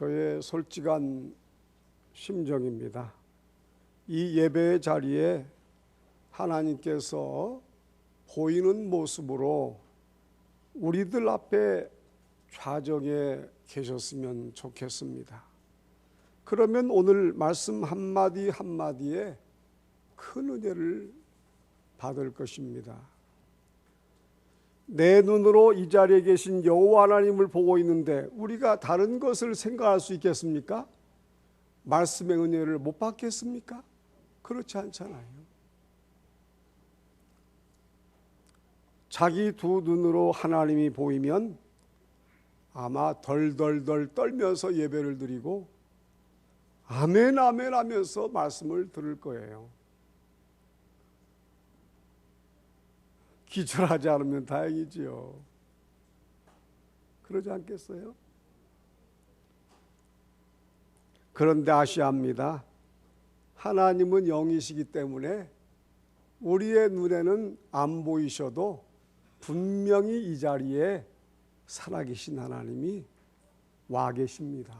저의 솔직한 심정입니다. 이 예배의 자리에 하나님께서 보이는 모습으로 우리들 앞에 좌정에 계셨으면 좋겠습니다. 그러면 오늘 말씀 한마디 한마디에 큰 은혜를 받을 것입니다. 내 눈으로 이 자리에 계신 여호와 하나님을 보고 있는데 우리가 다른 것을 생각할 수 있겠습니까? 말씀의 은혜를 못 받겠습니까? 그렇지 않잖아요. 자기 두 눈으로 하나님이 보이면 아마 덜덜덜 떨면서 예배를 드리고 아멘 아멘 하면서 말씀을 들을 거예요. 기절하지 않으면 다행이지요. 그러지 않겠어요? 그런데 아셔야 합니다. 하나님은 영이시기 때문에 우리의 눈에는 안 보이셔도 분명히 이 자리에 살아계신 하나님이 와 계십니다.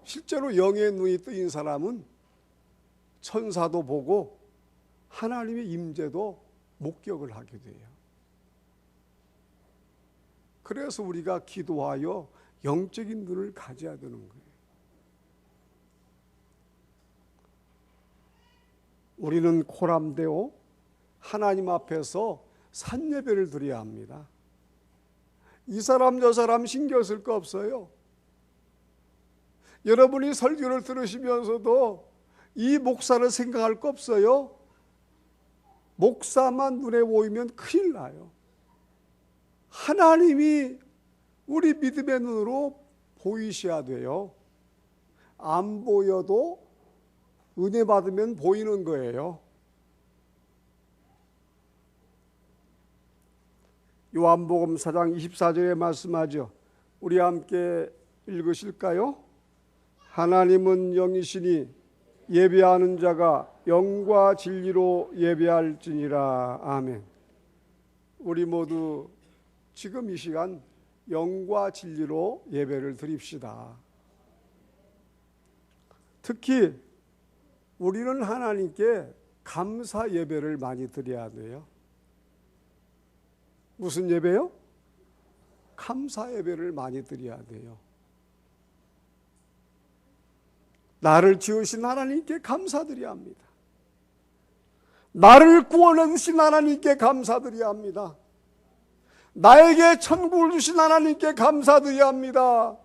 실제로 영의 눈이 뜨인 사람은 천사도 보고 하나님의 임재도 목격을 하게 돼요. 그래서 우리가 기도하여 영적인 눈을 가져야 되는 거예요. 우리는 코람되어 하나님 앞에서 산예배를 드려야 합니다. 이 사람 저 사람 신경 쓸 거 없어요. 여러분이 설교를 들으시면서도 이 목사를 생각할 거 없어요. 목사만 눈에 보이면 큰일 나요. 하나님이 우리 믿음의 눈으로 보이셔야 돼요. 안 보여도 은혜 받으면 보이는 거예요. 요한복음 4장 24절에 말씀하죠. 우리 함께 읽으실까요? 하나님은 영이시니 예배하는 자가 영과 진리로 예배할지니라. 아멘. 우리 모두 지금 이 시간 영과 진리로 예배를 드립시다. 특히 우리는 하나님께 감사 예배를 많이 드려야 돼요. 무슨 예배요? 감사 예배를 많이 드려야 돼요. 나를 지으신 하나님께 감사드려야 합니다. 나를 구원해 주신 하나님께 감사드려야 합니다. 나에게 천국을 주신 하나님께 감사드려야 합니다.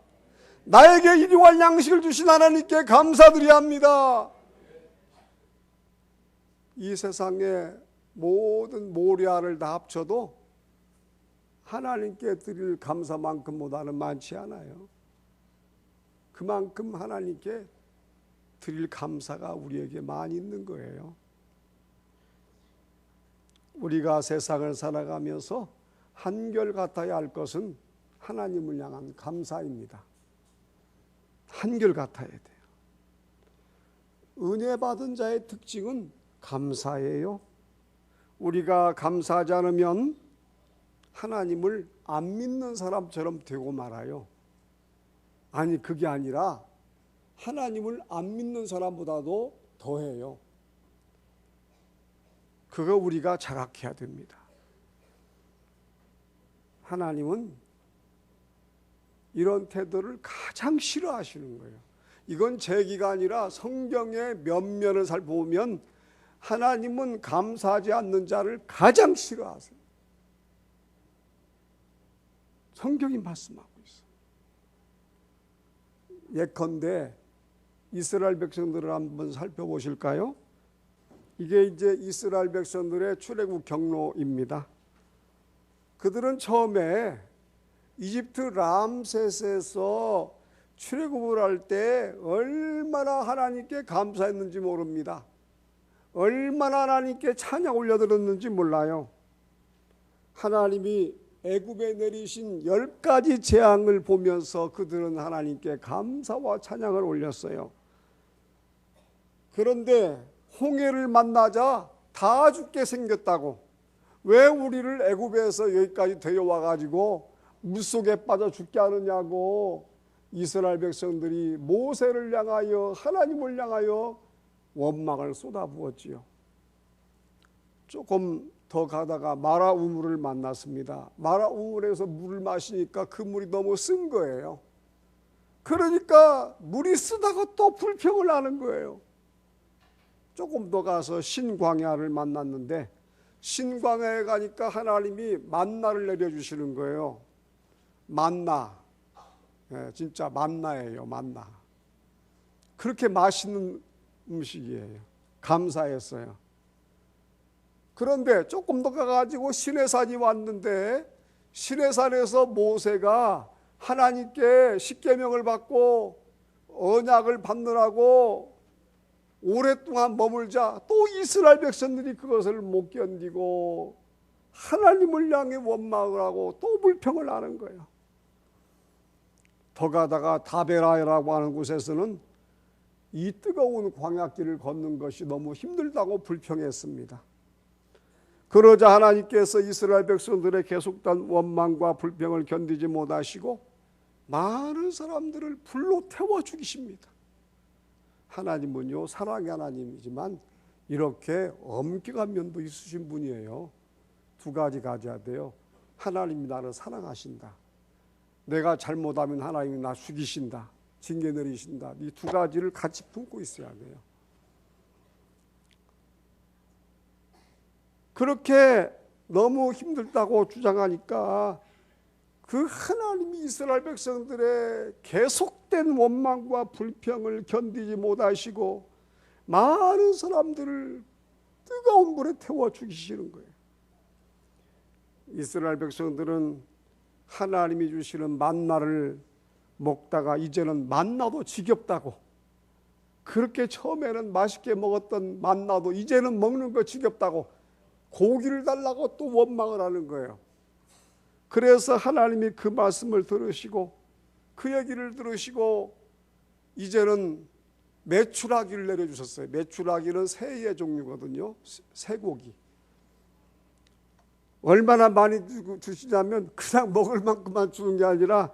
나에게 일용할 양식을 주신 하나님께 감사드려야 합니다. 이 세상의 모든 모략을 다 합쳐도 하나님께 드릴 감사만큼보다는 많지 않아요. 그만큼 하나님께 드릴 감사가 우리에게 많이 있는 거예요. 우리가 세상을 살아가면서 한결같아야 할 것은 하나님을 향한 감사입니다. 한결같아야 돼요. 은혜 받은 자의 특징은 감사예요. 우리가 감사하지 않으면 하나님을 안 믿는 사람처럼 되고 말아요. 아니, 그게 아니라 하나님을 안 믿는 사람보다도 더해요. 그거 우리가 자각해야 됩니다. 하나님은 이런 태도를 가장 싫어하시는 거예요. 이건 제 얘기가 아니라 성경의 면면을 살펴보면 하나님은 감사하지 않는 자를 가장 싫어하세요. 성경이 말씀하고 있어요. 예컨대 이스라엘 백성들을 한번 살펴보실까요? 이게 이제 이스라엘 백성들의 출애굽 경로입니다. 그들은 처음에 이집트 람세스에서 출애굽을 할 때 얼마나 하나님께 감사했는지 모릅니다. 얼마나 하나님께 찬양 올려드렸는지 몰라요. 하나님이 애굽에 내리신 10가지 재앙을 보면서 그들은 하나님께 감사와 찬양을 올렸어요. 그런데 홍해를 만나자 다 죽게 생겼다고, 왜 우리를 애굽에서 여기까지 데려와 가지고 물속에 빠져 죽게 하느냐고 이스라엘 백성들이 모세를 향하여 하나님을 향하여 원망을 쏟아부었지요. 조금 더 가다가 마라 우물을 만났습니다. 마라 우물에서 물을 마시니까 그 물이 너무 쓴 거예요. 그러니까 물이 쓰다가 또 불평을 하는 거예요. 조금 더 가서 신광야를 만났는데 신광야에 가니까 하나님이 만나를 내려주시는 거예요. 만나. 진짜 만나예요. 만나. 그렇게 맛있는 음식이에요. 감사했어요. 그런데 조금 더 가가지고 시내산이 왔는데 시내산에서 모세가 하나님께 십계명을 받고 언약을 받느라고 오랫동안 머물자 또 이스라엘 백성들이 그것을 못 견디고 하나님을 향해 원망을 하고 또 불평을 하는 거예요. 더 가다가 다베라라고 하는 곳에서는 이 뜨거운 광야길을 걷는 것이 너무 힘들다고 불평했습니다. 그러자 하나님께서 이스라엘 백성들의 계속된 원망과 불평을 견디지 못하시고 많은 사람들을 불로 태워 죽이십니다. 하나님은요 사랑의 하나님이지만 이렇게 엄격한 면도 있으신 분이에요. 두 가지 가져야 돼요. 하나님이 나를 사랑하신다. 내가 잘못하면 하나님이 나 죽이신다. 징계 내리신다. 이 두 가지를 같이 품고 있어야 돼요. 그렇게 너무 힘들다고 주장하니까 그 하나님이 이스라엘 백성들의 계속된 원망과 불평을 견디지 못하시고 많은 사람들을 뜨거운 불에 태워 죽이시는 거예요. 이스라엘 백성들은 하나님이 주시는 만나를 먹다가 이제는 만나도 지겹다고, 그렇게 처음에는 맛있게 먹었던 만나도 이제는 먹는 거 지겹다고 고기를 달라고 또 원망을 하는 거예요. 그래서 하나님이 그 말씀을 들으시고 그 얘기를 들으시고 이제는 메추라기를 내려주셨어요. 메추라기는 새의 종류거든요. 쇠고기. 얼마나 많이 주시냐면 그냥 먹을 만큼만 주는 게 아니라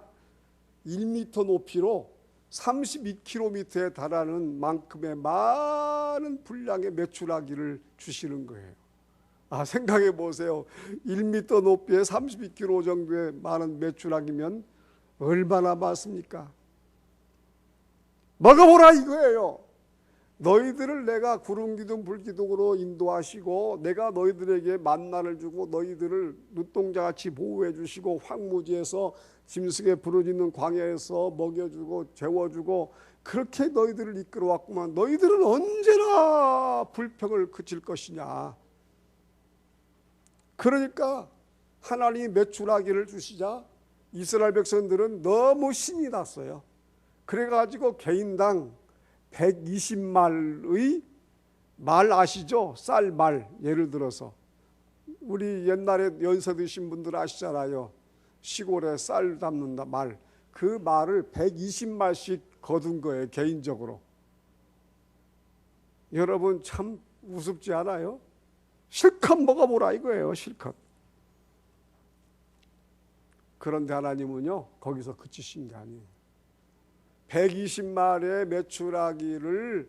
1m 높이로 32km에 달하는 만큼의 많은 분량의 메추라기를 주시는 거예요. 생각해 보세요. 1m 높이에 32kg 정도의 많은 메추라기면 얼마나 많습니까? 먹어보라 이거예요. 너희들을 내가 구름기둥 불기둥으로 인도하시고 내가 너희들에게 만나를 주고 너희들을 눈동자같이 보호해 주시고 황무지에서 짐승에 부르짖는 광야에서 먹여주고 재워주고 그렇게 너희들을 이끌어왔구만. 너희들은 언제나 불평을 그칠 것이냐. 그러니까 하나님이 메추라기를 주시자 이스라엘 백성들은 너무 신이 났어요. 그래가지고 개인당 120마리의 말 아시죠? 쌀말. 예를 들어서 우리 옛날에 연세 드신 분들 아시잖아요. 시골에 쌀 담는다 말. 그 말을 120마리씩 거둔 거예요. 개인적으로. 여러분 참 우습지 않아요? 실컷 먹어보라 이거예요. 실컷. 그런데 하나님은요 거기서 그치신 게 아니에요. 120마리의 메추라기를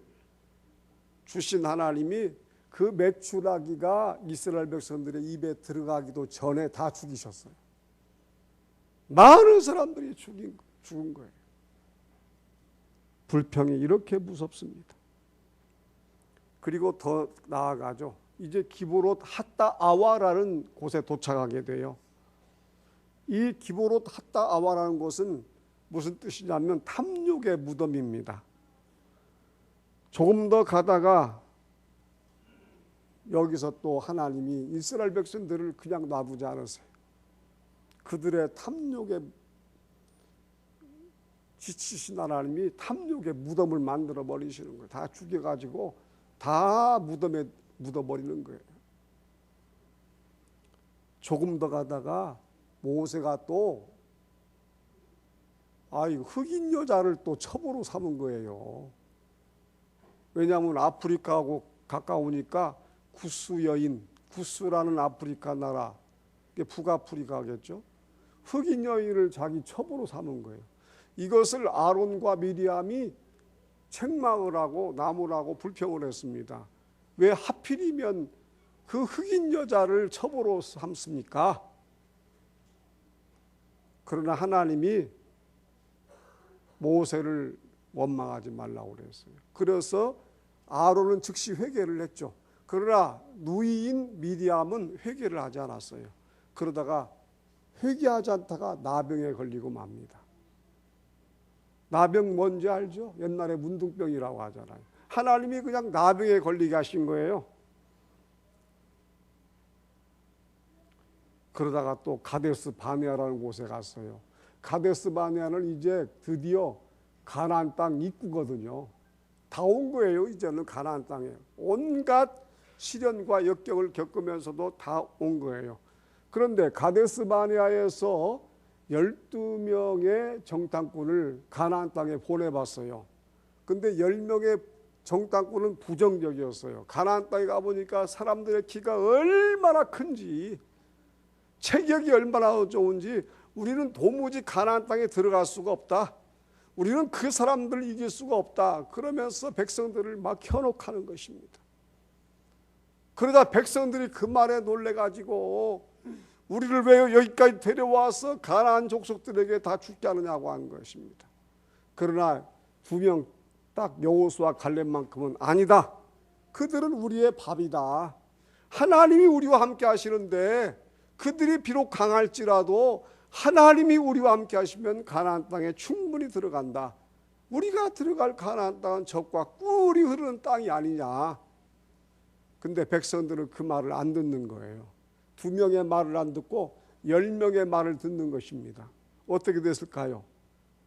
주신 하나님이 그 메추라기가 이스라엘 백성들의 입에 들어가기도 전에 다 죽이셨어요. 많은 사람들이 죽은 거예요. 불평이 이렇게 무섭습니다. 그리고 더 나아가죠. 이제 기브롯 핫다 아와라는 곳에 도착하게 돼요. 이 기브롯 핫다 아와라는 곳은 무슨 뜻이냐면 탐욕의 무덤입니다. 조금 더 가다가 여기서 또 하나님이 이스라엘 백성들을 그냥 놔두지 않으세요. 그들의 탐욕에 지치신 하나님이 탐욕의 무덤을 만들어 버리시는 거예요. 다 죽여가지고 다 무덤에 묻어버리는 거예요. 조금 더 가다가 모세가 또 흑인 여자를 또 첩으로 삼은 거예요. 왜냐하면 아프리카하고 가까우니까 구스 여인, 구스라는 아프리카 나라, 북아프리카겠죠. 흑인 여인을 자기 첩으로 삼은 거예요. 이것을 아론과 미리암이 책망을 하고 나무라고 불평을 했습니다. 왜 하필이면 그 흑인 여자를 첩으로 삼습니까? 그러나 하나님이 모세를 원망하지 말라고 그랬어요. 그래서 아론은 즉시 회개를 했죠. 그러나 누이인 미리암은 회개를 하지 않았어요. 그러다가 회개하지 않다가 나병에 걸리고 맙니다. 나병 뭔지 알죠? 옛날에 문둥병이라고 하잖아요. 하나님이 그냥 나병에 걸리게 하신 거예요. 그러다가 또 가데스 바네아라는 곳에 갔어요. 가데스 바네아는 이제 드디어 가나안 땅 입구거든요. 다 온 거예요. 이제는 가나안 땅에 온갖 시련과 역경을 겪으면서도 다 온 거예요. 그런데 가데스 바네아에서 12명의 정탐꾼을 가나안 땅에 보내봤어요. 근데 10명의 정탐꾼은 부정적이었어요. 가나안 땅에 가보니까 사람들의 키가 얼마나 큰지, 체격이 얼마나 좋은지, 우리는 도무지 가나안 땅에 들어갈 수가 없다. 우리는 그 사람들을 이길 수가 없다. 그러면서 백성들을 막 현혹하는 것입니다. 그러다 백성들이 그 말에 놀래가지고 우리를 왜 여기까지 데려와서 가나안 족속들에게 다 죽게 하느냐고 한 것입니다. 그러나 2명 딱 여호수아 갈렙만큼은 아니다. 그들은 우리의 밥이다. 하나님이 우리와 함께 하시는데 그들이 비록 강할지라도 하나님이 우리와 함께 하시면 가나안 땅에 충분히 들어간다. 우리가 들어갈 가나안 땅은 젖과 꿀이 흐르는 땅이 아니냐. 근데 백성들은 그 말을 안 듣는 거예요. 2명의 말을 안 듣고 10명의 말을 듣는 것입니다. 어떻게 됐을까요?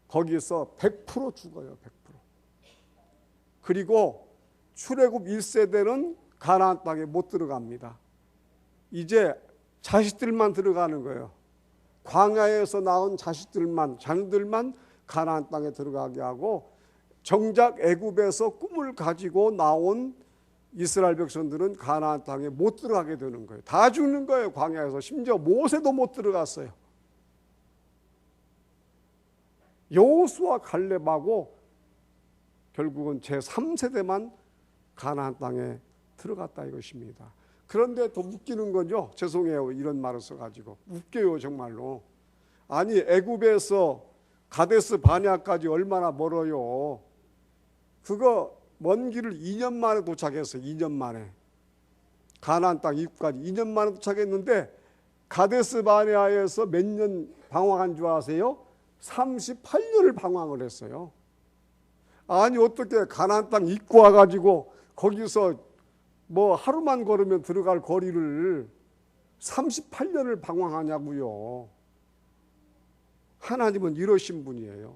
거기서 100% 죽어요. 100%. 그리고 출애굽 1세대는 가나안 땅에 못 들어갑니다. 이제 자식들만 들어가는 거예요. 광야에서 나온 자녀들만 가나안 땅에 들어가게 하고, 정작 애굽에서 꿈을 가지고 나온 이스라엘 백성들은 가나안 땅에 못 들어가게 되는 거예요. 다 죽는 거예요. 광야에서. 심지어 모세도 못 들어갔어요. 여호수아 갈렙하고 결국은 제3세대만 가나안 땅에 들어갔다 이것입니다. 그런데 더 웃기는 거죠. 죄송해요. 이런 말을 써가지고. 웃겨요. 정말로. 아니 애굽에서 가데스 바네아까지 얼마나 멀어요. 그거 먼 길을 2년 만에 도착했어요. 2년 만에. 가나안 땅 입구까지 2년 만에 도착했는데 가데스 바네아에서 몇 년 방황한 줄 아세요? 38년을 방황을 했어요. 아니 어떻게 가나안 땅 입구 와가지고 거기서 뭐 하루만 걸으면 들어갈 거리를 38년을 방황하냐고요. 하나님은 이러신 분이에요.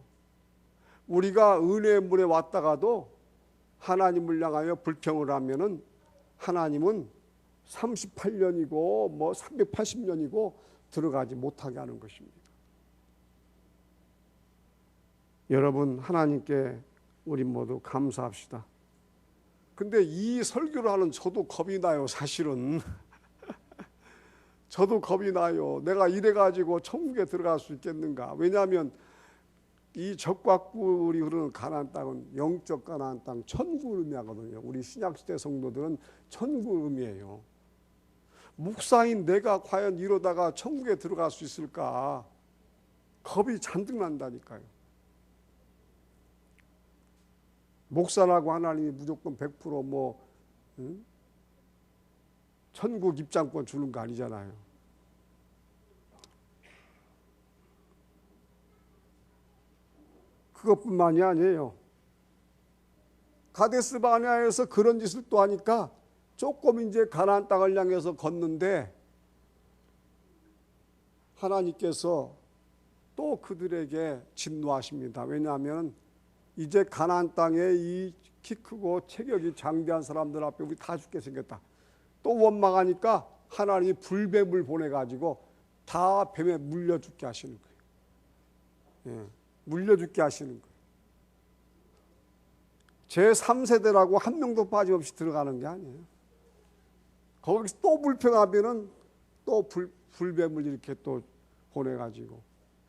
우리가 은혜의 문에 왔다가도 하나님을 향하여 불평을 하면은 하나님은 38년이고 뭐 380년이고 들어가지 못하게 하는 것입니다. 여러분, 하나님께 우리 모두 감사합시다. 근데 이 설교를 하는 저도 겁이 나요. 사실은 저도 겁이 나요. 내가 이래가지고 천국에 들어갈 수 있겠는가. 왜냐하면 이 젖과 꿀이 흐르는 가나안 땅은 영적 가나안 땅, 천국을 의미하거든요. 우리 신약시대 성도들은 천국을 의미해요. 목사인 내가 과연 이러다가 천국에 들어갈 수 있을까. 겁이 잔뜩 난다니까요. 목사라고 하나님이 무조건 100% 천국 입장권 주는 거 아니잖아요. 그것뿐만이 아니에요. 가데스 바네아에서 그런 짓을 또 하니까 조금 이제 가나안 땅을 향해서 걷는데 하나님께서 또 그들에게 진노하십니다. 왜냐하면 이제 가나안 땅에 이 키 크고 체격이 장대한 사람들 앞에 우리 다 죽게 생겼다. 또 원망하니까 하나님이 불뱀을 보내가지고 다 뱀에 물려 죽게 하시는 거예요. 예, 물려 죽게 하시는 거예요. 제3세대라고 한 명도 빠짐없이 들어가는 게 아니에요. 거기서 또 불평하면은 또 불뱀을 이렇게 또 보내가지고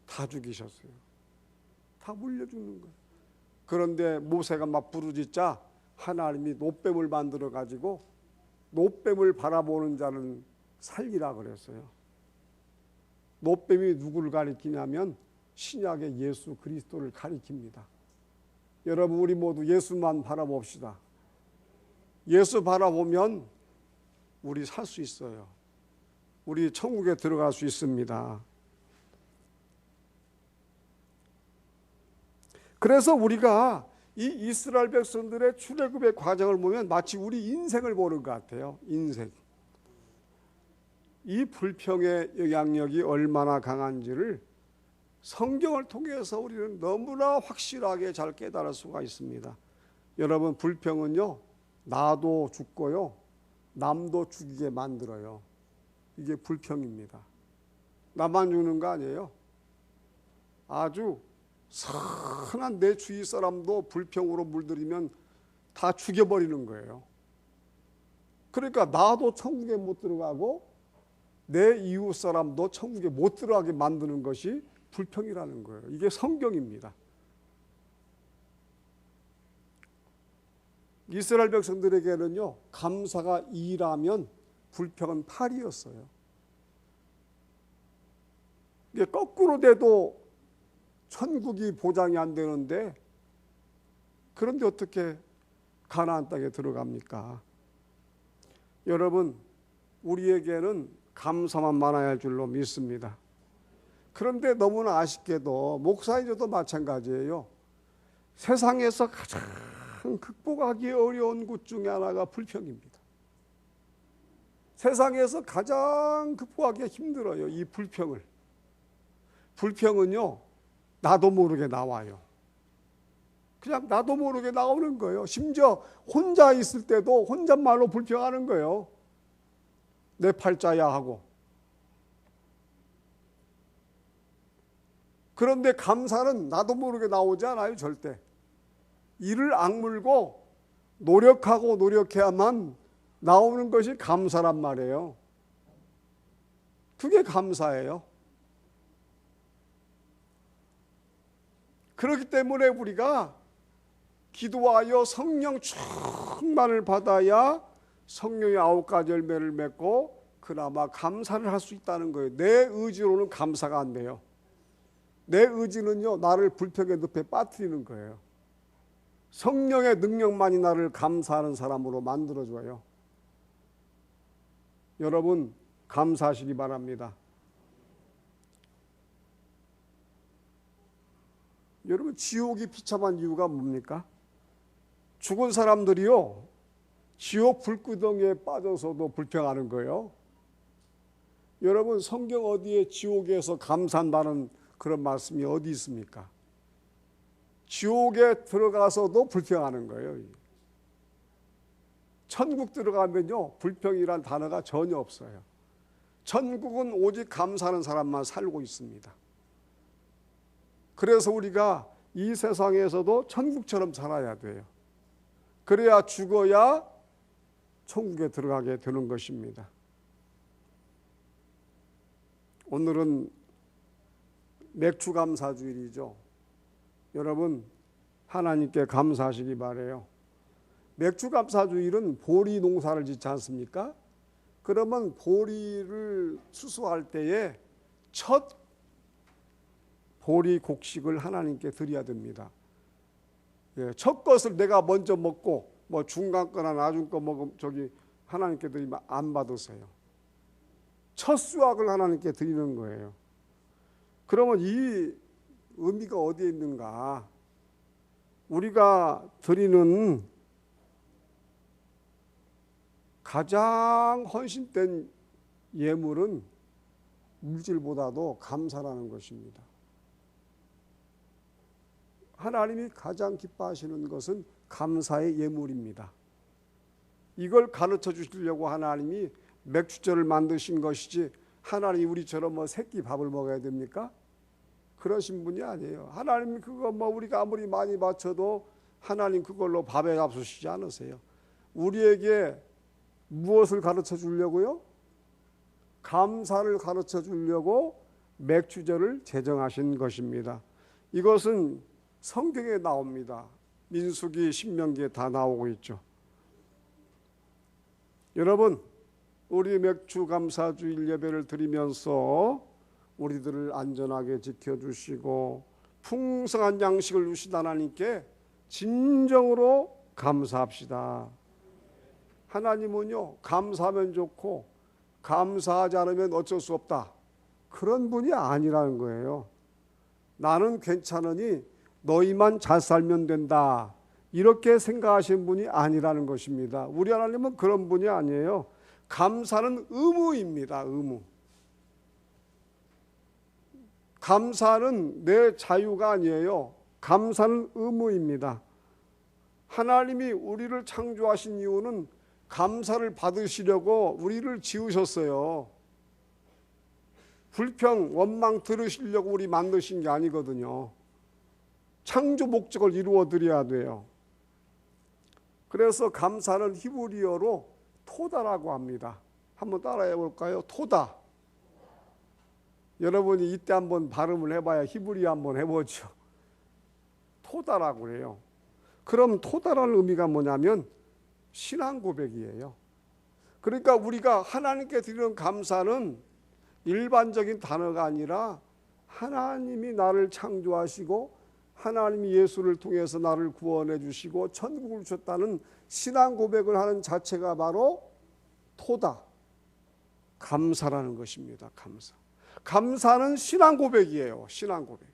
다 죽이셨어요. 다 물려 죽는 거예요. 그런데 모세가 막 부르짖자 하나님이 노뱀을 만들어 가지고 노뱀을 바라보는 자는 살리라 그랬어요. 노뱀이 누구를 가리키냐면 신약의 예수 그리스도를 가리킵니다. 여러분, 우리 모두 예수만 바라봅시다. 예수 바라보면 우리 살 수 있어요. 우리 천국에 들어갈 수 있습니다. 그래서 우리가 이 이스라엘 백성들의 출애굽의 과정을 보면 마치 우리 인생을 보는 것 같아요. 인생. 이 불평의 영향력이 얼마나 강한지를 성경을 통해서 우리는 너무나 확실하게 잘 깨달을 수가 있습니다. 여러분, 불평은요, 나도 죽고요, 남도 죽이게 만들어요. 이게 불평입니다. 나만 죽는 거 아니에요. 아주 선한 내 주위 사람도 불평으로 물들이면 다 죽여버리는 거예요. 그러니까 나도 천국에 못 들어가고 내 이웃 사람도 천국에 못 들어가게 만드는 것이 불평이라는 거예요. 이게 성경입니다. 이스라엘 백성들에게는요, 감사가 2라면 불평은 8이었어요. 이게 거꾸로 돼도 천국이 보장이 안 되는데, 그런데 어떻게 가나안 땅에 들어갑니까? 여러분, 우리에게는 감사만 많아야 할 줄로 믿습니다. 그런데 너무나 아쉽게도 목사님도 마찬가지예요. 세상에서 가장 극복하기 어려운 것 중에 하나가 불평입니다. 세상에서 가장 극복하기 힘들어요, 이 불평을. 불평은요, 나도 모르게 나와요. 그냥 나도 모르게 나오는 거예요. 심지어 혼자 있을 때도 혼잣말로 불평하는 거예요. 내 팔자야 하고. 그런데 감사는 나도 모르게 나오지 않아요, 절대. 이를 악물고 노력하고 노력해야만 나오는 것이 감사란 말이에요. 그게 감사예요. 그렇기 때문에 우리가 기도하여 성령 충만을 받아야 성령의 9가지 열매를 맺고 그나마 감사를 할 수 있다는 거예요. 내 의지로는 감사가 안 돼요. 내 의지는요, 나를 불평의 늪에 빠뜨리는 거예요. 성령의 능력만이 나를 감사하는 사람으로 만들어줘요. 여러분, 감사하시기 바랍니다. 여러분, 지옥이 비참한 이유가 뭡니까? 죽은 사람들이요, 지옥 불구덩이에 빠져서도 불평하는 거예요. 여러분, 성경 어디에 지옥에서 감사한다는 그런 말씀이 어디 있습니까? 지옥에 들어가서도 불평하는 거예요. 천국 들어가면요, 불평이란 단어가 전혀 없어요. 천국은 오직 감사하는 사람만 살고 있습니다. 그래서 우리가 이 세상에서도 천국처럼 살아야 돼요. 그래야 죽어야 천국에 들어가게 되는 것입니다. 오늘은 맥주감사주일이죠. 여러분, 하나님께 감사하시기 바라요. 맥주감사주일은 보리 농사를 짓지 않습니까? 그러면 보리를 추수할 때에 첫 보리 곡식을 하나님께 드려야 됩니다. 첫 것을 내가 먼저 먹고 뭐 중간 거나 나중 거 먹으면 하나님께 드리면 안 받으세요. 첫 수확을 하나님께 드리는 거예요. 그러면 이 의미가 어디에 있는가? 우리가 드리는 가장 헌신된 예물은 물질보다도 감사라는 것입니다. 하나님이 가장 기뻐하시는 것은 감사의 예물입니다. 이걸 가르쳐 주시려고 하나님이 맥주절을 만드신 것이지, 하나님이 우리처럼 뭐 새끼 밥을 먹어야 됩니까? 그러신 분이 아니에요. 하나님 그거 뭐 우리가 아무리 많이 바쳐도 하나님 그걸로 밥에 잡수시지 않으세요. 우리에게 무엇을 가르쳐 주려고요? 감사를 가르쳐 주려고 맥주절을 제정하신 것입니다. 이것은 성경에 나옵니다. 민수기, 신명기에 다 나오고 있죠. 여러분, 우리 맥주 감사주일 예배를 드리면서 우리들을 안전하게 지켜주시고 풍성한 양식을 주신 하나님께 진정으로 감사합시다. 하나님은요, 감사하면 좋고 감사하지 않으면 어쩔 수 없다, 그런 분이 아니라는 거예요. 나는 괜찮으니 너희만 잘 살면 된다, 이렇게 생각하시는 분이 아니라는 것입니다. 우리 하나님은 그런 분이 아니에요. 감사는 의무입니다. 의무. 감사는 내 자유가 아니에요. 감사는 의무입니다. 하나님이 우리를 창조하신 이유는 감사를 받으시려고 우리를 지으셨어요. 불평, 원망 들으시려고 우리 만드신 게 아니거든요. 창조 목적을 이루어 드려야 돼요. 그래서 감사는 히브리어로 토다라고 합니다. 한번 따라해 볼까요? 토다. 여러분이 이때 한번 발음을 해봐야 히브리어 한번 해보죠. 토다라고 해요. 그럼 토다라는 의미가 뭐냐면 신앙 고백이에요. 그러니까 우리가 하나님께 드리는 감사는 일반적인 단어가 아니라 하나님이 나를 창조하시고 하나님이 예수를 통해서 나를 구원해 주시고 천국을 주셨다는 신앙 고백을 하는 자체가 바로 토다, 감사라는 것입니다. 감사. 감사는 신앙 고백이에요. 신앙 고백.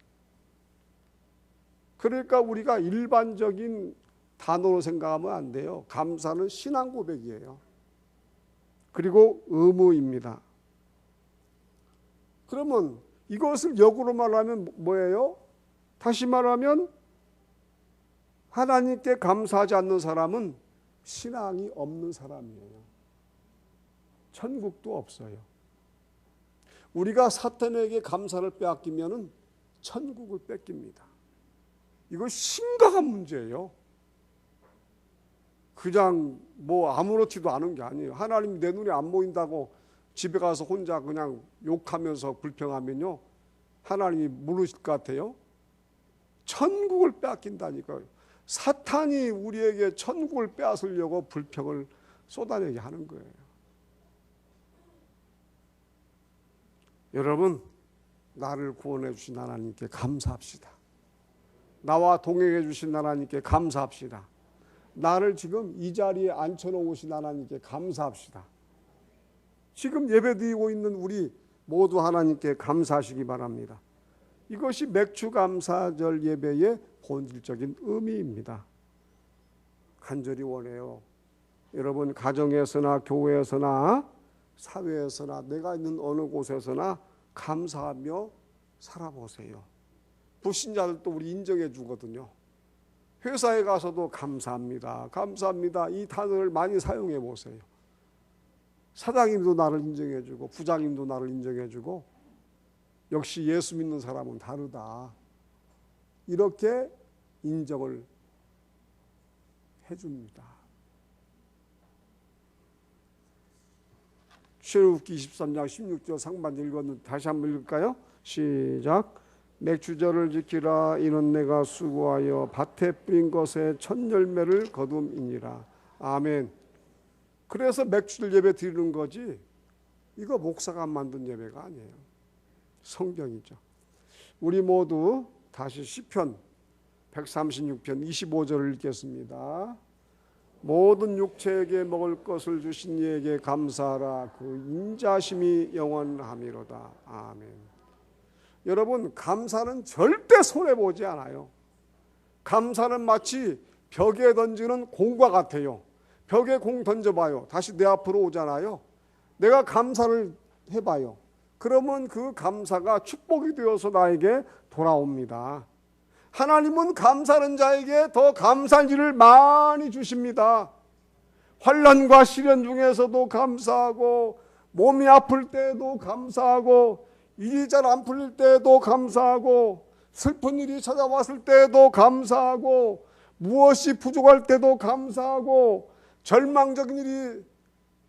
그러니까 우리가 일반적인 단어로 생각하면 안 돼요. 감사는 신앙 고백이에요. 그리고 의무입니다. 그러면 이것을 역으로 말하면 뭐예요? 다시 말하면 하나님께 감사하지 않는 사람은 신앙이 없는 사람이에요. 천국도 없어요. 우리가 사탄에게 감사를 빼앗기면 천국을 뺏깁니다. 이거 심각한 문제예요. 그냥 뭐 아무렇지도 않은 게 아니에요. 하나님이 내 눈에 안 보인다고 집에 가서 혼자 그냥 욕하면서 불평하면요, 하나님이 모르실 것 같아요? 천국을 빼앗긴다니까요. 사탄이 우리에게 천국을 빼앗으려고 불평을 쏟아내게 하는 거예요. 여러분, 나를 구원해 주신 하나님께 감사합시다. 나와 동행해 주신 하나님께 감사합시다. 나를 지금 이 자리에 앉혀놓으신 하나님께 감사합시다. 지금 예배드리고 있는 우리 모두 하나님께 감사하시기 바랍니다. 이것이 맥주 감사절 예배의 본질적인 의미입니다. 간절히 원해요. 여러분, 가정에서나 교회에서나 사회에서나 내가 있는 어느 곳에서나 감사하며 살아보세요. 불신자들도 우리 인정해 주거든요. 회사에 가서도 감사합니다, 감사합니다, 이 단어를 많이 사용해 보세요. 사장님도 나를 인정해 주고 부장님도 나를 인정해 주고 역시 예수 믿는 사람은 다르다, 이렇게 인정을 해줍니다. 출애굽기 23장 16절 상반절 읽었는데 다시 한번 읽을까요? 시작. 맥주절을 지키라. 이는 내가 수고하여 밭에 뿌린 것에 첫 열매를 거둠이니라. 아멘. 그래서 맥주절 예배 드리는 거지, 이거 목사가 만든 예배가 아니에요. 성경이죠. 우리 모두 다시 시편 136편 25절을 읽겠습니다. 모든 육체에게 먹을 것을 주신 이에게 감사하라. 그 인자심이 영원함이로다. 아멘. 여러분, 감사는 절대 손해보지 않아요. 감사는 마치 벽에 던지는 공과 같아요. 벽에 공 던져봐요. 다시 내 앞으로 오잖아요. 내가 감사를 해봐요. 그러면 그 감사가 축복이 되어서 나에게 돌아옵니다. 하나님은 감사하는 자에게 더 감사한 일을 많이 주십니다. 환난과 시련 중에서도 감사하고, 몸이 아플 때에도 감사하고, 일이 잘 안 풀릴 때에도 감사하고, 슬픈 일이 찾아왔을 때에도 감사하고, 무엇이 부족할 때도 감사하고, 절망적인 일이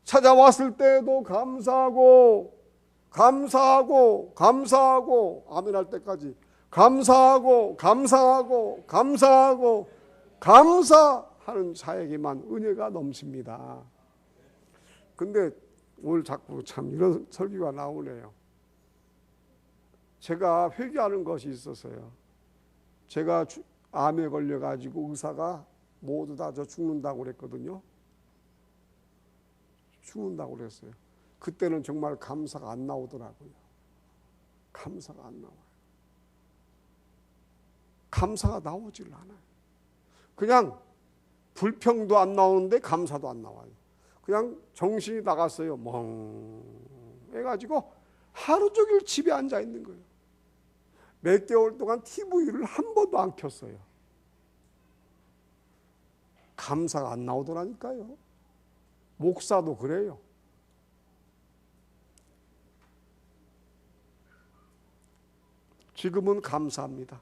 찾아왔을 때에도 감사하고, 감사하고 감사하고 아멘 할 때까지 감사하고 감사하고 감사하고 감사하는 자에게만 은혜가 넘칩니다. 근데 오늘 자꾸 참 이런 설교가 나오네요. 제가 회개하는 것이 있었어요. 제가 암에 걸려가지고 의사가 모두 다 저 죽는다고 그랬거든요. 죽는다고 그랬어요. 그때는 정말 감사가 안 나오더라고요. 감사가 안 나와요. 감사가 나오질 않아요. 그냥 불평도 안 나오는데 감사도 안 나와요. 그냥 정신이 나갔어요. 멍 해가지고 하루 종일 집에 앉아 있는 거예요. 몇 개월 동안 TV를 한 번도 안 켰어요. 감사가 안 나오더라니까요. 목사도 그래요. 지금은 감사합니다.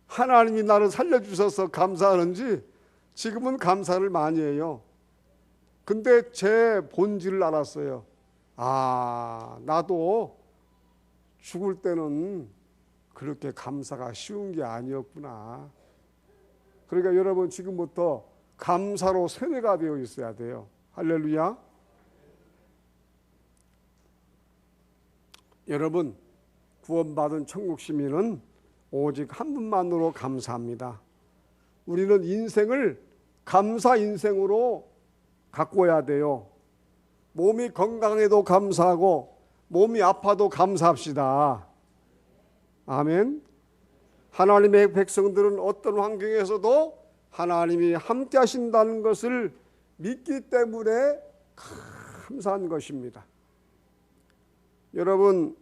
하나님이 나를 살려주셔서 감사하는지 지금은 감사를 많이 해요. 근데 제 본질을 알았어요. 아, 나도 죽을 때는 그렇게 감사가 쉬운 게 아니었구나. 그러니까 여러분 지금부터 감사로 세뇌가 되어 있어야 돼요. 할렐루야. 여러분, 구원받은 천국 시민은 오직 한 분만으로 감사합니다. 우리는 인생을 감사 인생으로 가꿔야 돼요. 몸이 건강해도 감사하고 몸이 아파도 감사합시다. 아멘. 하나님의 백성들은 어떤 환경에서도 하나님이 함께 하신다는 것을 믿기 때문에 감사한 것입니다. 여러분,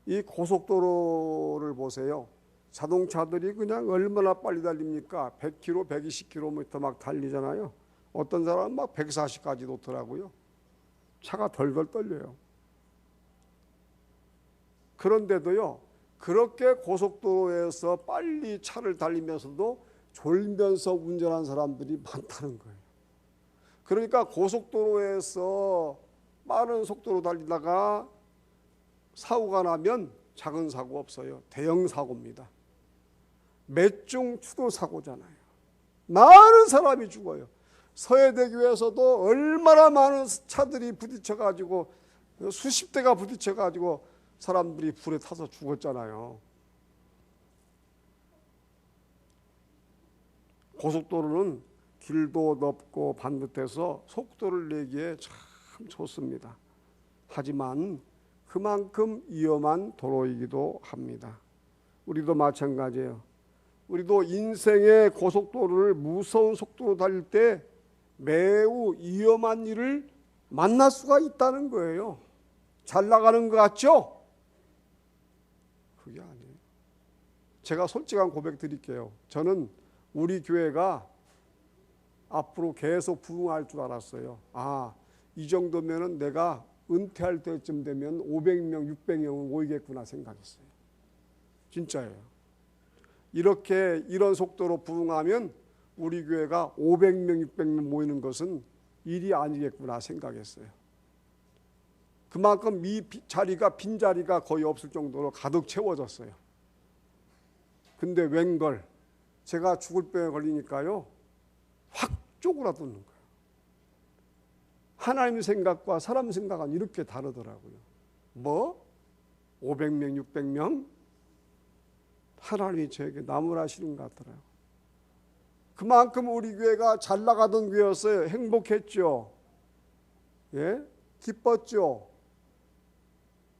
이 고속도로를 보세요. 자동차들이 그냥 얼마나 빨리 달립니까? 100km, 120km 막 달리잖아요. 어떤 사람은 막 140까지 놓더라고요. 차가 덜덜 떨려요. 그런데도요, 그렇게 고속도로에서 빨리 차를 달리면서도 졸면서 운전한 사람들이 많다는 거예요. 그러니까 고속도로에서 빠른 속도로 달리다가 사고가 나면 작은 사고 없어요. 대형 사고입니다. 매중 추돌 사고잖아요. 많은 사람이 죽어요. 서해대교에서도 얼마나 많은 차들이 부딪혀가지고 수십 대가 부딪혀가지고 사람들이 불에 타서 죽었잖아요. 고속도로는 길도 넓고 반듯해서 속도를 내기에 참 좋습니다. 하지만 그만큼 위험한 도로이기도 합니다. 우리도 마찬가지예요. 우리도 인생의 고속도로를 무서운 속도로 달릴 때 매우 위험한 일을 만날 수가 있다는 거예요. 잘 나가는 것 같죠? 그게 아니에요. 제가 솔직한 고백 드릴게요. 저는 우리 교회가 앞으로 계속 부흥할 줄 알았어요. 아, 이 정도면은 내가 은퇴할 때쯤 되면 500명, 600명은 모이겠구나 생각했어요. 진짜예요. 이런 속도로 부흥하면 우리 교회가 500명, 600명 모이는 것은 일이 아니겠구나 생각했어요. 그만큼 이 자리가, 빈자리가 거의 없을 정도로 가득 채워졌어요. 근데 웬걸 제가 죽을 병에 걸리니까요, 확 쪼그라드는 거예요. 하나님 생각과 사람 생각은 이렇게 다르더라고요. 뭐? 500명, 600명? 하나님이 저에게 나무라시는 것 같더라고요. 그만큼 우리 교회가 잘 나가던 교회였어요. 행복했죠. 예? 기뻤죠.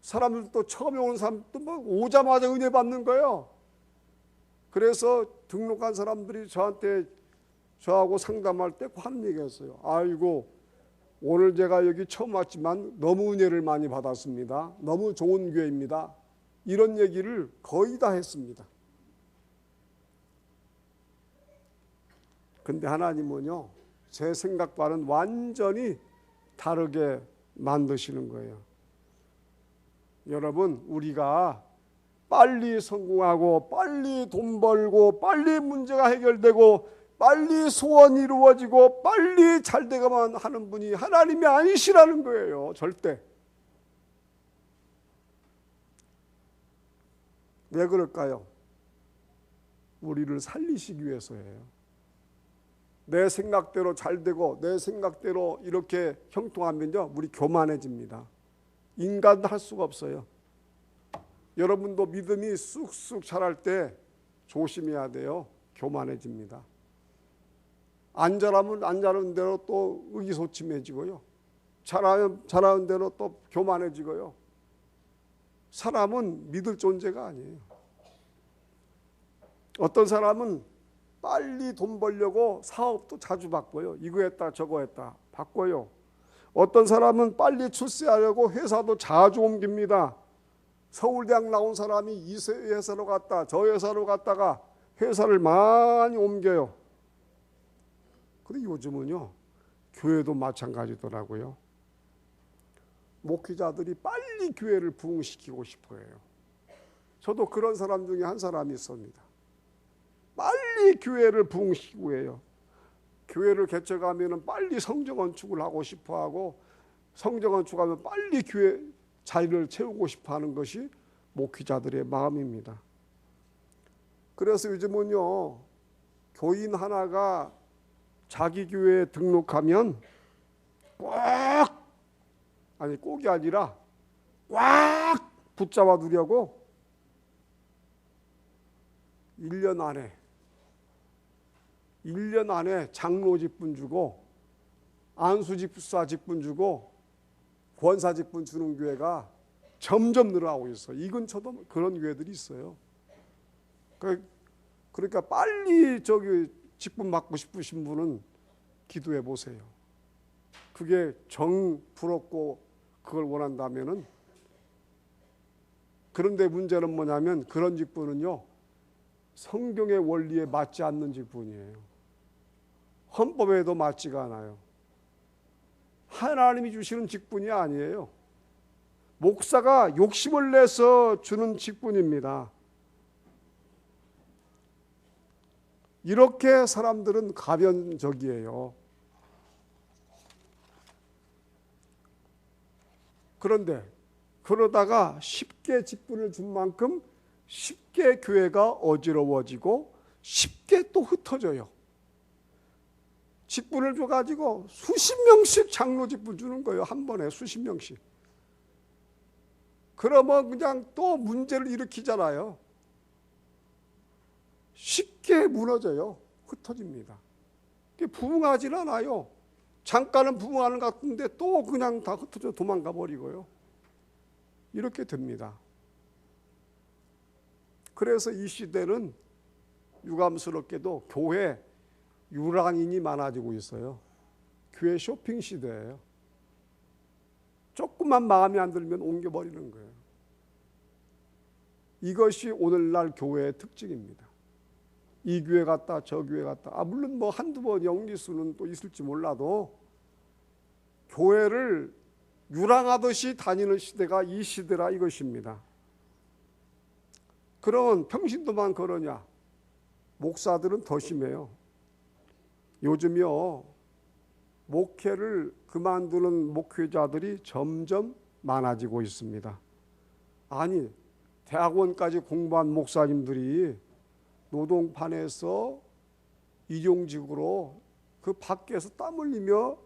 사람들도 처음에 온 사람도 막 오자마자 은혜 받는 거예요. 그래서 등록한 사람들이 저하고 상담할 때 하는 얘기였어요. 아이고, 오늘 제가 여기 처음 왔지만 너무 은혜를 많이 받았습니다. 너무 좋은 교회입니다. 이런 얘기를 거의 다 했습니다. 근데 하나님은요, 제 생각과는 완전히 다르게 만드시는 거예요. 여러분, 우리가 빨리 성공하고 빨리 돈 벌고 빨리 문제가 해결되고 빨리 소원이 이루어지고 빨리 잘 되가만 하는 분이 하나님이 아니시라는 거예요. 절대. 왜 그럴까요? 우리를 살리시기 위해서예요. 내 생각대로 잘 되고 내 생각대로 이렇게 형통하면요, 우리 교만해집니다. 인간 할 수가 없어요. 여러분도 믿음이 쑥쑥 자랄 때 조심해야 돼요. 교만해집니다. 안 자라면 안 자라는 대로 또 의기소침해지고요. 자라는 대로 또 교만해지고요. 사람은 믿을 존재가 아니에요. 어떤 사람은 빨리 돈 벌려고 사업도 자주 바꿔요. 이거 했다 저거 했다 바꿔요. 어떤 사람은 빨리 출세하려고 회사도 자주 옮깁니다. 서울대학 나온 사람이 이 회사로 갔다 저 회사로 갔다가 회사를 많이 옮겨요. 그런데 요즘은요, 교회도 마찬가지더라고요. 목회자들이 빨리 교회를 부흥시키고 싶어 해요. 저도 그런 사람 중에 한 사람이 있습니다. 빨리 교회를 부흥시키고 해요. 교회를 개척하면 빨리 성전 건축을 하고 싶어 하고, 성전 건축하면 빨리 교회 자리를 채우고 싶어 하는 것이 목회자들의 마음입니다. 그래서 요즘은요, 교인 하나가 자기 교회에 등록하면 꼭이 아니라 꽉 붙잡아 두려고 1년 안에 장로 직분 주고 안수집사 직분 주고 권사 직분 주는 교회가 점점 늘어나고 있어요. 이 근처도 그런 교회들이 있어요. 그러니까 빨리 직분 받고 싶으신 분은 기도해 보세요. 그게 정 부럽고 그걸 원한다면은. 그런데 문제는 뭐냐면 그런 직분은요, 성경의 원리에 맞지 않는 직분이에요. 헌법에도 맞지가 않아요. 하나님이 주시는 직분이 아니에요. 목사가 욕심을 내서 주는 직분입니다. 이렇게 사람들은 가변적이에요. 그런데 그러다가 쉽게 직분을 준 만큼 쉽게 교회가 어지러워지고 쉽게 또 흩어져요. 직분을 줘가지고 수십 명씩 장로 직분 주는 거예요. 한 번에 수십 명씩. 그러면 그냥 또 문제를 일으키잖아요. 쉽게 무너져요. 흩어집니다. 부흥하지는 않아요. 잠깐은 부흥하는 것 같은데 또 그냥 다 흩어져 도망가 버리고요. 이렇게 됩니다. 그래서 이 시대는 유감스럽게도 교회 유랑인이 많아지고 있어요. 교회 쇼핑 시대예요. 조금만 마음에 안 들면 옮겨버리는 거예요. 이것이 오늘날 교회의 특징입니다. 이 교회 갔다 저 교회 갔다. 물론 뭐 한두 번 영리수는 또 있을지 몰라도 교회를 유랑하듯이 다니는 시대가 이 시대라 이것입니다. 그런 평신도만 그러냐? 목사들은 더 심해요. 요즘요, 목회를 그만두는 목회자들이 점점 많아지고 있습니다. 아니, 대학원까지 공부한 목사님들이 노동판에서 일용직으로 그 밖에서 땀 흘리며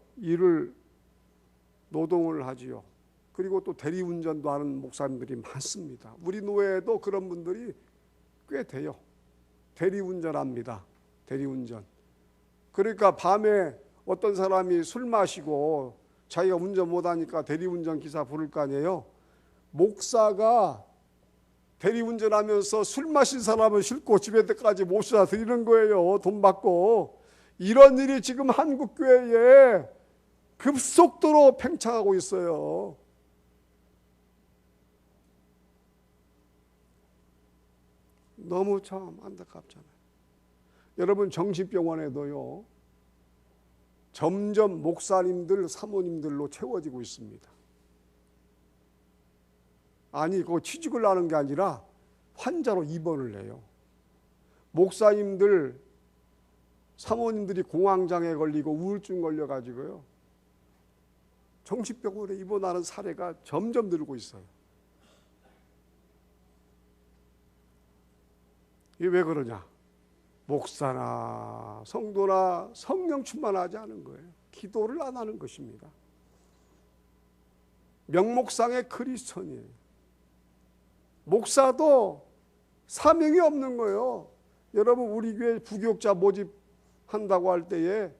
노동을 하지요. 그리고 또 대리운전도 하는 목사님들이 많습니다. 우리 노회에도 그런 분들이 꽤 돼요. 대리운전합니다. 대리운전. 그러니까 밤에 어떤 사람이 술 마시고 자기가 운전 못하니까 대리운전 기사 부를 거 아니에요. 목사가 대리운전하면서 술 마신 사람을 싣고 집에까지 모셔다 드리는 거예요. 돈 받고. 이런 일이 지금 한국교회에 급속도로 팽창하고 있어요. 너무 참 안타깝잖아요. 여러분, 정신병원에도요, 점점 목사님들, 사모님들로 채워지고 있습니다. 아니, 그거 취직을 하는 게 아니라 환자로 입원을 해요. 목사님들, 사모님들이 공황장애 걸리고 우울증 걸려가지고요, 정신병원에 입원하는 사례가 점점 늘고 있어요. 이게 왜 그러냐? 목사나 성도나 성령 충만하지 않은 거예요. 기도를 안 하는 것입니다. 명목상의 크리스천이에요. 목사도 사명이 없는 거예요. 여러분, 우리 교회 부교육자 모집한다고 할 때에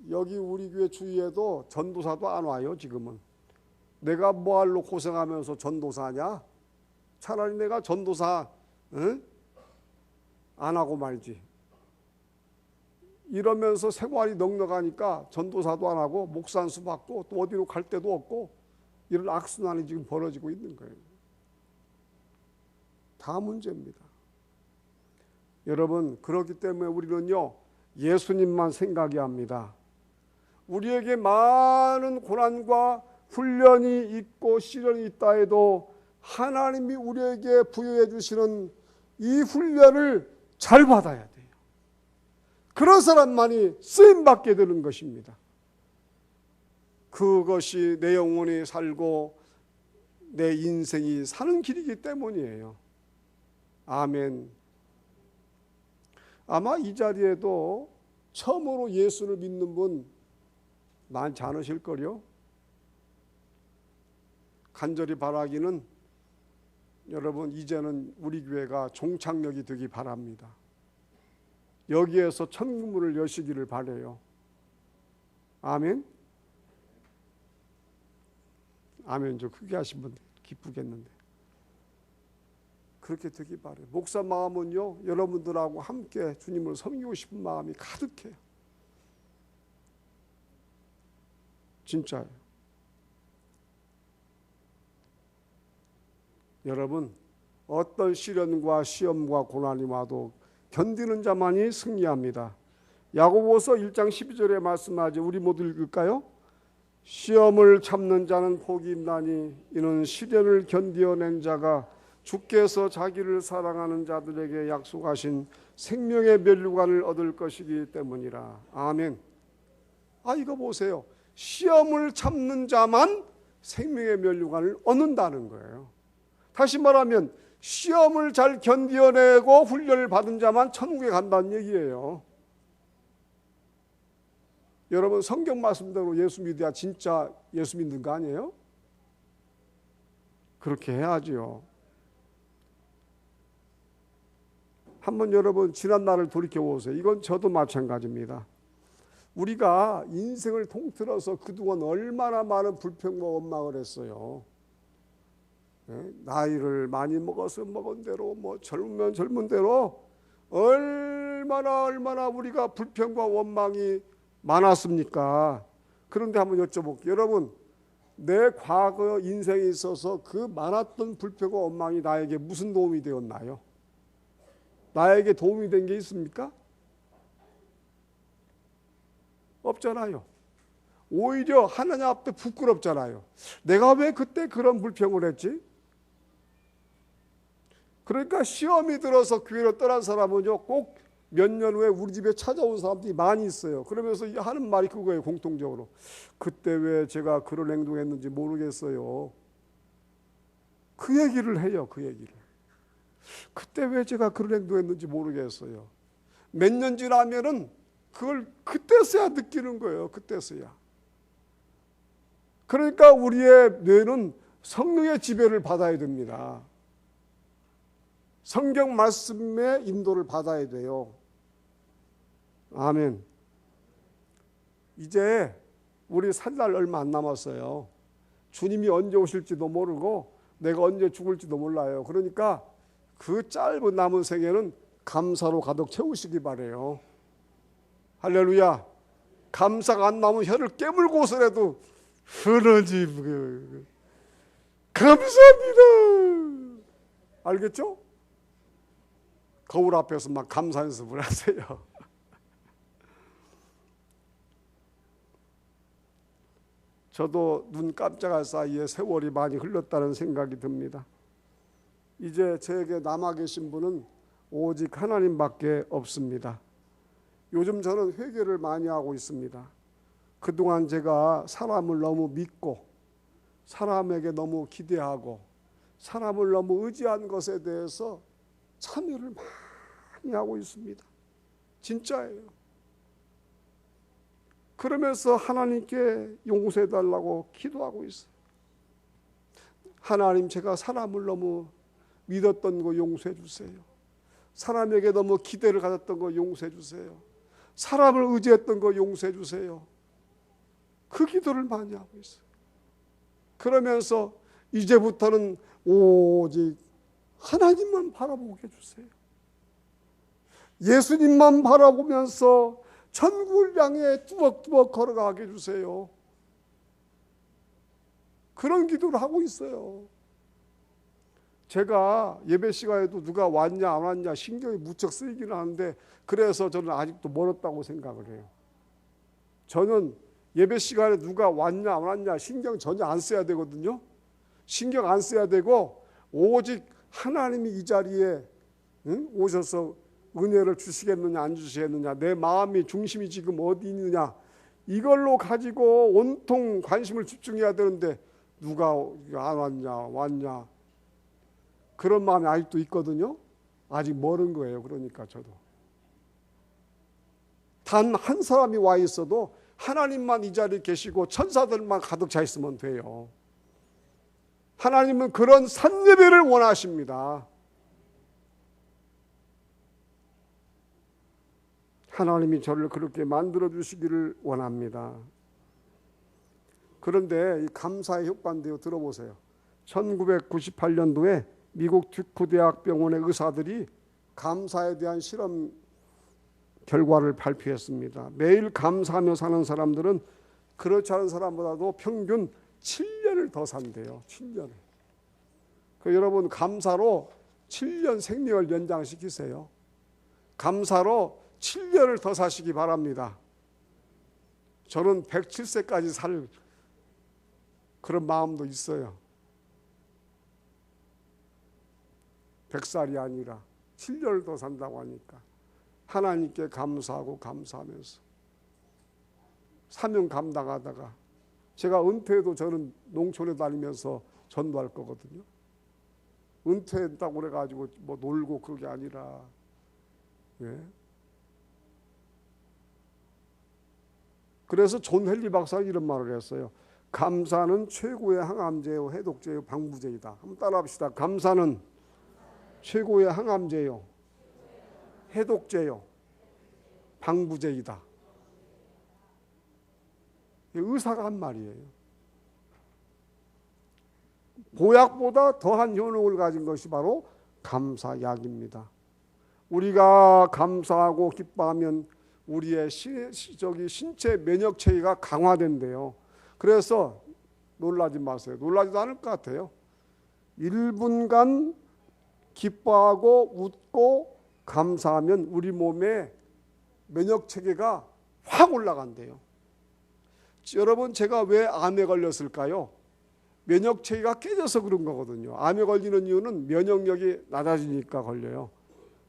여기 우리 교회 주위에도 전도사도 안 와요. 지금은 내가 뭐할로 고생하면서 전도사냐? 차라리 내가 전도사 안 하고 말지. 이러면서 생활이 넉넉하니까 전도사도 안 하고 목사 안수 받고 또 어디로 갈 데도 없고 이런 악순환이 지금 벌어지고 있는 거예요. 다 문제입니다. 여러분, 그렇기 때문에 우리는요, 예수님만 생각해야 합니다. 우리에게 많은 고난과 훈련이 있고 시련이 있다 해도 하나님이 우리에게 부여해 주시는 이 훈련을 잘 받아야 돼요. 그런 사람만이 쓰임받게 되는 것입니다. 그것이 내 영혼이 살고 내 인생이 사는 길이기 때문이에요. 아멘. 아마 이 자리에도 처음으로 예수를 믿는 분 많지 않으실걸요. 간절히 바라기는 여러분, 이제는 우리 교회가 종착역이 되기 바랍니다. 여기에서 천국문을 여시기를 바라요. 아멘. 아멘. 좀 크게 하신 분 기쁘겠는데. 그렇게 되기 바라요. 목사 마음은요, 여러분들하고 함께 주님을 섬기고 싶은 마음이 가득해요. 진짜요. 여러분, 어떤 시련과 시험과 고난이 와도 견디는 자만이 승리합니다. 야고보서 1장 12절에 말씀하죠. 우리 모두 읽을까요? 시험을 참는 자는 복이 있나니 이는 시련을 견디어낸 자가 주께서 자기를 사랑하는 자들에게 약속하신 생명의 면류관을 얻을 것이기 때문이라. 아멘. 이거 보세요. 시험을 참는 자만 생명의 면류관을 얻는다는 거예요. 다시 말하면 시험을 잘 견디어내고 훈련을 받은 자만 천국에 간다는 얘기예요. 여러분, 성경 말씀대로 예수 믿어야 진짜 예수 믿는 거 아니에요? 그렇게 해야지요. 한번 여러분 지난 날을 돌이켜보세요. 이건 저도 마찬가지입니다. 우리가 인생을 통틀어서 그동안 얼마나 많은 불평과 원망을 했어요. 나이를 많이 먹어서 먹은 대로, 젊으면 젊은 대로 얼마나 우리가 불평과 원망이 많았습니까? 그런데 한번 여쭤볼게요. 여러분, 내 과거 인생에 있어서 그 많았던 불평과 원망이 나에게 무슨 도움이 되었나요? 나에게 도움이 된 게 있습니까? 없잖아요. 오히려 하나님 앞에 부끄럽잖아요. 내가 왜 그때 그런 불평을 했지? 그러니까 시험이 들어서 교회를 떠난 사람은요, 꼭 몇 년 후에 우리 집에 찾아온 사람들이 많이 있어요. 그러면서 하는 말이 그거예요. 공통적으로. 그때 왜 제가 그런 행동했는지 모르겠어요. 그 얘기를 해요. 그 얘기를. 그때 왜 제가 그런 행동했는지 모르겠어요. 몇 년 지나면은 그걸 그때서야 느끼는 거예요. 그때서야. 그러니까 우리의 뇌는 성령의 지배를 받아야 됩니다. 성경 말씀의 인도를 받아야 돼요. 아멘. 이제 우리 살 날 얼마 안 남았어요. 주님이 언제 오실지도 모르고 내가 언제 죽을지도 몰라요. 그러니까 그 짧은 남은 생애는 감사로 가득 채우시기 바라요. 할렐루야. 감사가 안 나면 혀를 깨물고서라도 하나님 감사합니다. 알겠죠? 거울 앞에서 막 감사 연습을 하세요. 저도 눈 깜짝할 사이에 세월이 많이 흘렀다는 생각이 듭니다. 이제 저에게 남아 계신 분은 오직 하나님밖에 없습니다. 요즘 저는 회개를 많이 하고 있습니다. 그동안 제가 사람을 너무 믿고 사람에게 너무 기대하고 사람을 너무 의지한 것에 대해서 참여를 많이 하고 있습니다. 진짜예요. 그러면서 하나님께 용서해달라고 기도하고 있어요. 하나님, 제가 사람을 너무 믿었던 거 용서해 주세요. 사람에게 너무 기대를 가졌던 거 용서해 주세요. 사람을 의지했던 거 용서해 주세요. 그 기도를 많이 하고 있어요. 그러면서 이제부터는 오직 하나님만 바라보게 해주세요. 예수님만 바라보면서 천국을 향해 뚜벅뚜벅 걸어가게 해주세요. 그런 기도를 하고 있어요. 제가 예배 시간에도 누가 왔냐 안 왔냐 신경이 무척 쓰이긴 하는데, 그래서 저는 아직도 멀었다고 생각을 해요. 저는 예배 시간에 누가 왔냐 안 왔냐 신경 전혀 안 써야 되거든요. 신경 안 써야 되고 오직 하나님이 이 자리에 오셔서 은혜를 주시겠느냐 안 주시겠느냐, 내 마음이 중심이 지금 어디 있느냐, 이걸로 가지고 온통 관심을 집중해야 되는데 누가 안 왔냐 왔냐 그런 마음이 아직도 있거든요. 아직 멀은 거예요. 그러니까 저도 단 한 사람이 와 있어도 하나님만 이 자리에 계시고 천사들만 가득 차 있으면 돼요. 하나님은 그런 산예배를 원하십니다. 하나님이 저를 그렇게 만들어 주시기를 원합니다. 그런데 이 감사의 효과인데요. 들어보세요. 1998년도에 미국 듀크 대학병원의 의사들이 감사에 대한 실험 결과를 발표했습니다. 매일 감사하며 사는 사람들은 그렇지 않은 사람보다도 평균 7년을 더 산대요. 7년을. 여러분, 감사로 7년 생명을 연장시키세요. 감사로 7년을 더 사시기 바랍니다. 저는 107세까지 살 그런 마음도 있어요. 100살이 아니라 7년을 더 산다고 하니까 하나님께 감사하고 감사하면서 사명 감당하다가 제가 은퇴해도 저는 농촌에 다니면서 전도할 거거든요. 은퇴했다고 그래가지고 뭐 놀고 그게 아니라, 예. 그래서 존 헨리 박사는 이런 말을 했어요. 감사는 최고의 항암제요, 해독제요, 방부제이다. 한번 따라합시다. 감사는 최고의 항암제요, 해독제요, 방부제이다. 의사가 한 말이에요. 보약보다 더한 효능을 가진 것이 바로 감사약입니다. 우리가 감사하고 기뻐하면 우리의 신체 면역체계가 강화된대요. 그래서 놀라지 마세요. 놀라지도 않을 것 같아요. 1분간 기뻐하고 웃고 감사하면 우리 몸의 면역체계가 확 올라간대요. 여러분, 제가 왜 암에 걸렸을까요? 면역체계가 깨져서 그런 거거든요. 암에 걸리는 이유는 면역력이 낮아지니까 걸려요.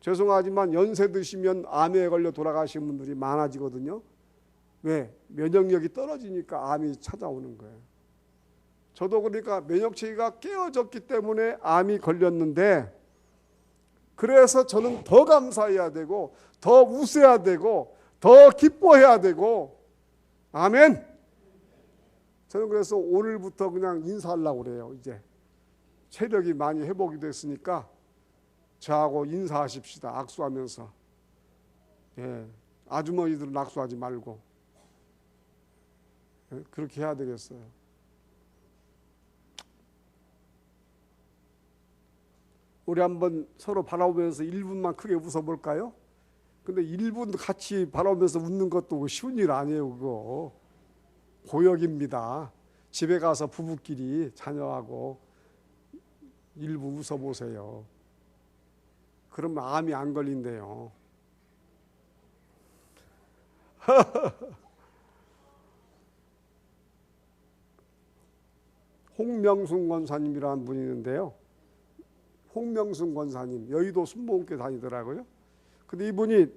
죄송하지만 연세 드시면 암에 걸려 돌아가시는 분들이 많아지거든요. 왜? 면역력이 떨어지니까 암이 찾아오는 거예요. 저도 그러니까 면역체계가 깨어졌기 때문에 암이 걸렸는데, 그래서 저는 더 감사해야 되고 더 웃어야 되고 더 기뻐해야 되고, 아멘. 저는 그래서 오늘부터 그냥 인사하려고 그래요. 이제 체력이 많이 회복이 됐으니까 저하고 인사하십시다. 악수하면서. 예, 아주머니들은 악수하지 말고. 예, 그렇게 해야 되겠어요. 우리 한번 서로 바라보면서 1분만 크게 웃어볼까요? 근데 1분 같이 바라보면서 웃는 것도 쉬운 일 아니에요. 그거 고역입니다. 집에 가서 부부끼리 자녀하고 1분 웃어보세요. 그러면 암이 안 걸린대요. 홍명순 권사님이라는 분이 있는데요. 홍명순 권사님, 여의도 순복음교회 다니더라고요. 근데 이분이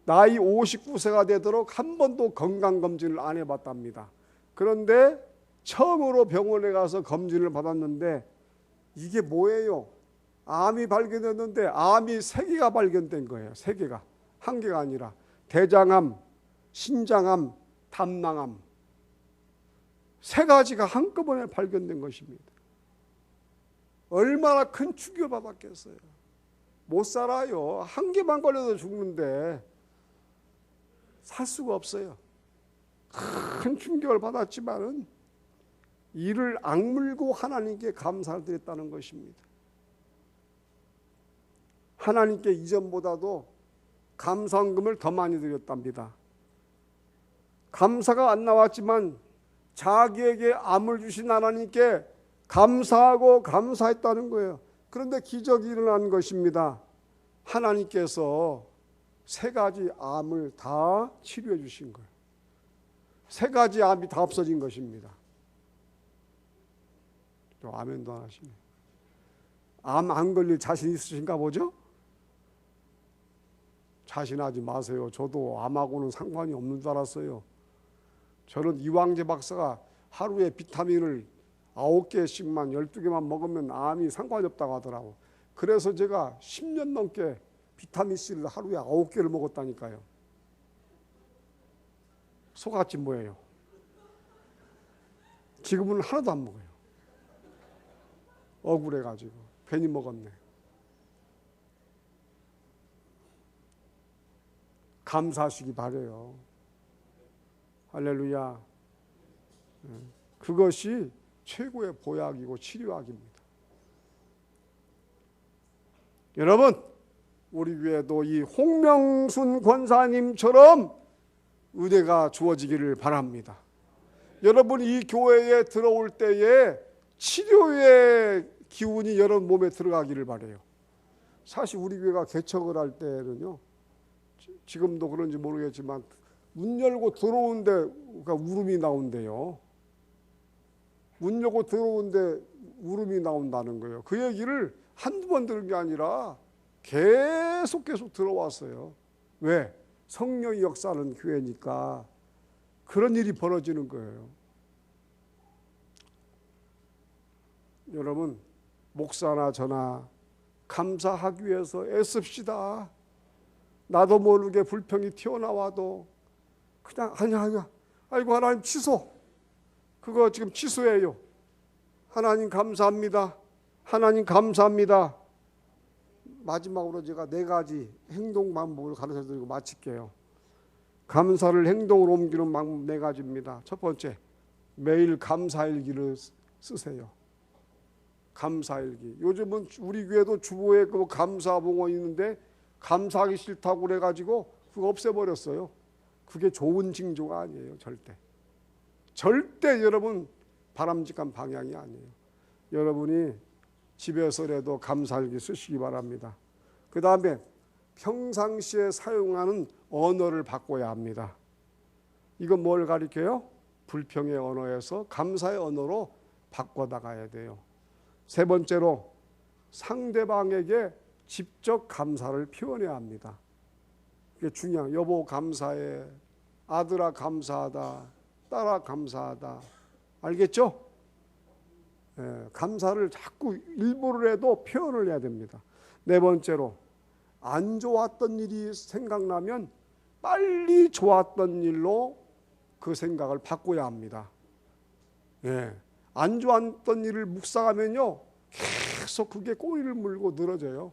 나이 59세가 되도록 한 번도 건강검진을 안 해봤답니다. 그런데 처음으로 병원에 가서 검진을 받았는데 이게 뭐예요? 암이 발견됐는데 암이 3개가 발견된 거예요. 3개가. 1개가 아니라 대장암, 신장암, 담낭암 3가지가 한꺼번에 발견된 것입니다. 얼마나 큰 충격을 받았겠어요. 못 살아요. 1개만 걸려도 죽는데 살 수가 없어요. 큰 충격을 받았지만은 이를 악물고 하나님께 감사를 드렸다는 것입니다. 하나님께 이전보다도 감사헌금을 더 많이 드렸답니다. 감사가 안 나왔지만 자기에게 암을 주신 하나님께 감사하고 감사했다는 거예요. 그런데 기적이 일어난 것입니다. 하나님께서 3가지 암을 다 치료해 주신 거예요. 3가지 암이 다 없어진 것입니다. 또 아멘도 안 하시네. 암 안 걸릴 자신 있으신가 보죠? 자신하지 마세요. 저도 암하고는 상관이 없는 줄 알았어요. 저는 이왕재 박사가 하루에 비타민을 9개씩만 12개만 먹으면 암이 상관이 없다고 하더라고. 그래서 제가 10년 넘게 비타민C를 하루에 9개를 먹었다니까요. 속았지 뭐예요. 지금은 하나도 안 먹어요. 억울해가지고 괜히 먹었네. 감사하시기 바라요. 할렐루야. 그것이 최고의 보약이고 치료약입니다. 여러분, 우리 교회도 이 홍명순 권사님처럼 은혜가 주어지기를 바랍니다. 여러분, 이 교회에 들어올 때에 치료의 기운이 여러분 몸에 들어가기를 바라요. 사실 우리 교회가 개척을 할 때는요, 지금도 그런지 모르겠지만 문 열고 들어오는데 울음이 나온대요. 문 열고 들어오는데 울음이 나온다는 거예요. 그 얘기를 한두 번 들은 게 아니라 계속 들어왔어요. 왜? 성령의 역사하는 교회니까 그런 일이 벌어지는 거예요. 여러분, 목사나 저나 감사하기 위해서 애씁시다. 나도 모르게 불평이 튀어나와도 그냥 아니야. 아이고 하나님 취소. 그거 지금 취소해요. 하나님 감사합니다. 하나님 감사합니다. 마지막으로 제가 4가지 행동 방법을 가르쳐 드리고 마칠게요. 감사를 행동으로 옮기는 방법 4가지입니다. 첫 번째, 매일 감사일기를 쓰세요. 감사일기. 요즘은 우리 교회도 주보에 그 감사봉헌 있는데 감사하기 싫다고 그래가지고 그거 없애버렸어요. 그게 좋은 징조가 아니에요. 절대 여러분 바람직한 방향이 아니에요. 여러분이 집에서라도 감사일기 쓰시기 바랍니다. 그 다음에 평상시에 사용하는 언어를 바꿔야 합니다. 이건 뭘 가리켜요? 불평의 언어에서 감사의 언어로 바꿔나가야 돼요. 3번째로 상대방에게 직접 감사를 표현해야 합니다. 이게 중요해요. 여보 감사해, 아들아 감사하다, 딸아 감사하다. 알겠죠? 감사를 자꾸 일부러라도 표현을 해야 됩니다. 4번째로 안 좋았던 일이 생각나면 빨리 좋았던 일로 그 생각을 바꿔야 합니다. 안 좋았던 일을 묵상하면요 계속 그게 꼬리를 물고 늘어져요.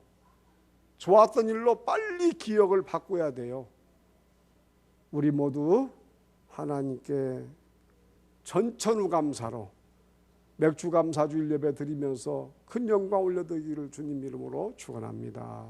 좋았던 일로 빨리 기억을 바꿔야 돼요. 우리 모두 하나님께 전천후 감사로 맥주 감사주일 예배 드리면서 큰 영광 올려드리기를 주님 이름으로 축원합니다.